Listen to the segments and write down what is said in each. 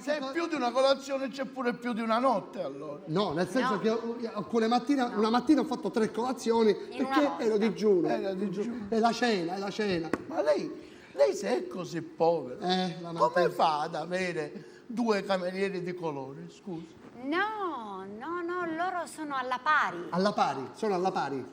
Se è più di una colazione c'è pure più di una notte allora. No, nel senso che alcune mattine, una mattina ho fatto 3 colazioni perché ero digiuno. Era digiuno. È la cena, è la cena. Ma lei se è così povero, come fa ad avere 2 camerieri di colore, scusa? No, loro sono alla pari. Alla pari, sono alla pari.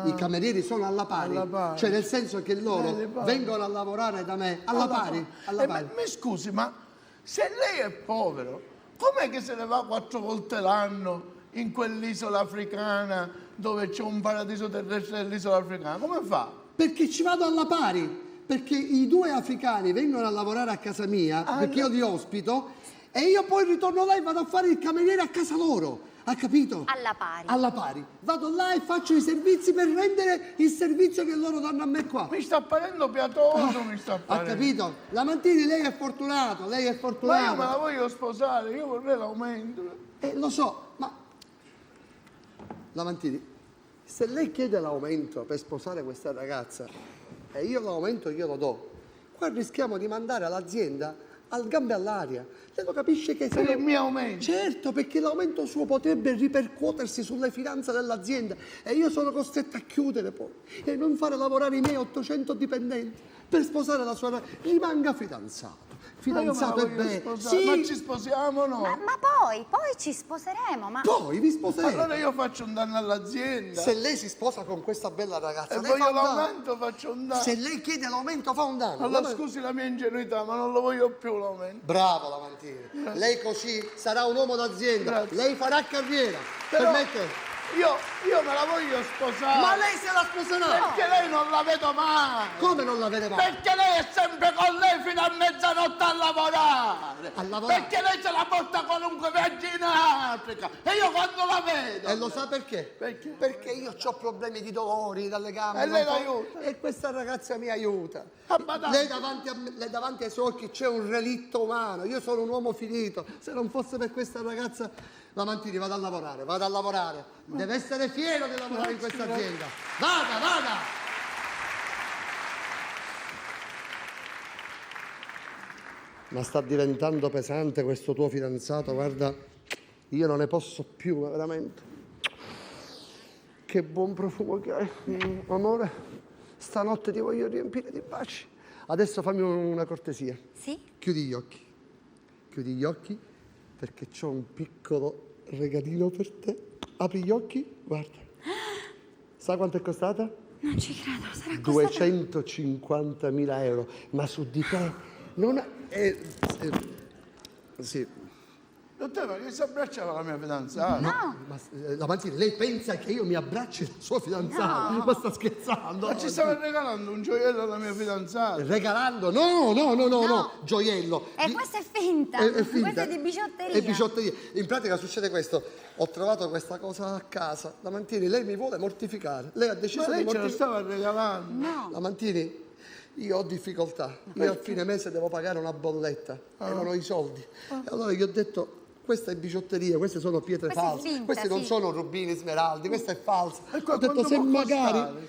I camerieri sono alla pari. Cioè nel senso che loro vengono a lavorare da me alla pari. Alla pari. Mi scusi, ma se lei è povero, com'è che se ne va 4 volte l'anno in quell'isola africana dove c'è un paradiso terrestre dell'isola africana? Come fa? Perché ci vado alla pari. Perché i 2 africani vengono a lavorare a casa mia, perché io li ospito, e io poi ritorno là e vado a fare il cameriere a casa loro. Ha capito? Alla pari. Alla pari. Vado là e faccio i servizi per rendere il servizio che loro danno a me qua. Mi sta parendo piatoso, mi sta Ha parendo. capito? Lamantini, lei è fortunato, lei è fortunato. Ma io me la voglio sposare, io vorrei l'aumento. Lo so, ma... Lamantini, se lei chiede l'aumento per sposare questa ragazza e io l'aumento glielo do, qua rischiamo di mandare all'azienda al gambe all'aria. Lei lo capisce che... Per il mio aumento? Certo, perché l'aumento suo potrebbe ripercuotersi sulle finanze dell'azienda e io sono costretto a chiudere poi e non fare lavorare i miei 800 dipendenti per sposare la sua ragazza. Rimanga fidanzato. Fidanzato è bene. Sì. Ma ci sposiamo o no? Ma poi ci sposeremo, ma... Poi vi sposerete. Allora io faccio un danno all'azienda. Se lei si sposa con questa bella ragazza, E lei fa voglio un danno. l'aumento, faccio un danno. Se lei chiede l'aumento fa un danno. Allora scusi la mia ingenuità, ma non lo voglio più l'aumento. Bravo Lamantini. Lei così sarà un uomo d'azienda. Grazie. Lei farà carriera. Però Permette? io me la voglio sposare. Ma lei se la sposerà. Perché lei non la vedo mai. Come non la vede mai? Perché lei è sempre con lei fino a mezzanotte a lavorare. A lavorare? Perché lei se la porta qualunque viaggio in Africa. E io quando la vedo. E lo sa perché? Perché? Perché io ho problemi di dolori dalle gambe. E lei non po- l'aiuta? E questa ragazza mi aiuta. Ma dai. Lei davanti ai suoi occhi c'è un relitto umano. Io sono un uomo finito. Se non fosse per questa ragazza... Lamantini, vado a lavorare, vado a lavorare. Deve essere fiero di lavorare in questa azienda. Vada! Ma sta diventando pesante questo tuo fidanzato, guarda, io non ne posso più, veramente. Che buon profumo che hai. Amore, stanotte ti voglio riempire di baci. Adesso fammi una cortesia. Sì? Chiudi gli occhi. Chiudi gli occhi perché c'ho un piccolo regalino per te. Apri gli occhi, guarda. Sai quanto è costata? Non ci credo, sarà costata... 250.000 euro. Ma su di te non... sì. Dottore, ma che si abbracciava la mia fidanzata? No. Ma Lamantini, lei pensa che io mi abbracci la sua fidanzata? No. Ma sta scherzando? Ma ci stava regalando un gioiello alla mia fidanzata. Regalando? No, gioiello. questa è finta. È finta. Questa è di bigiotteria. È bigiotteria. In pratica succede questo. Ho trovato questa cosa a casa. Lamantini, lei mi vuole mortificare. Lei ha deciso Ma lei di ce lo mortificare. stava regalando. No. Lamantini, io ho difficoltà. Io a fine mese devo pagare una bolletta e non ho i soldi. E allora gli ho detto... Questa è bigiotteria, queste sono pietre Questa è false, finta, questi non sì. sono rubini, smeraldi, questa è falsa. E Ho qua detto quanto se può magari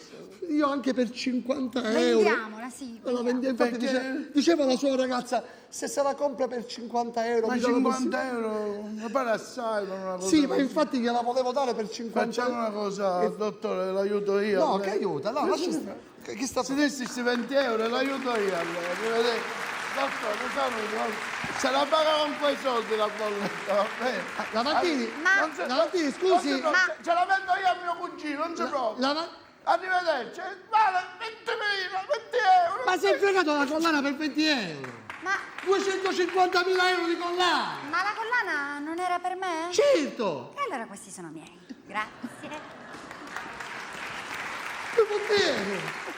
io anche per 50 euro. Vendiamola, sì. La vendiamo, infatti Perché? diceva la sua ragazza, se se la compra per 50 euro. Ma mi dà la 50 euro mi pare assai per una cosa. Sì, ma così. infatti gliela volevo dare per 50 Facciamo euro. una cosa, dottore, l'aiuto io. No, a che lei. aiuta, no, lascia stare. Chi sta Se dessi questi 20 euro l'aiuto io a lei. Arrivederci. Dottore, se la paga con quei soldi la bolletta, va bene? Lamantini, Ma- Lamantini, scusi. Ce la vendo io a mio cugino, non si preoccupi. Arrivederci. Vale 20 euro. Ma si è fregato la collana per 20 euro. Ma 250.000 euro di collana. la collana non era per me? Certo. E allora questi sono miei. Grazie. Che vuol dire?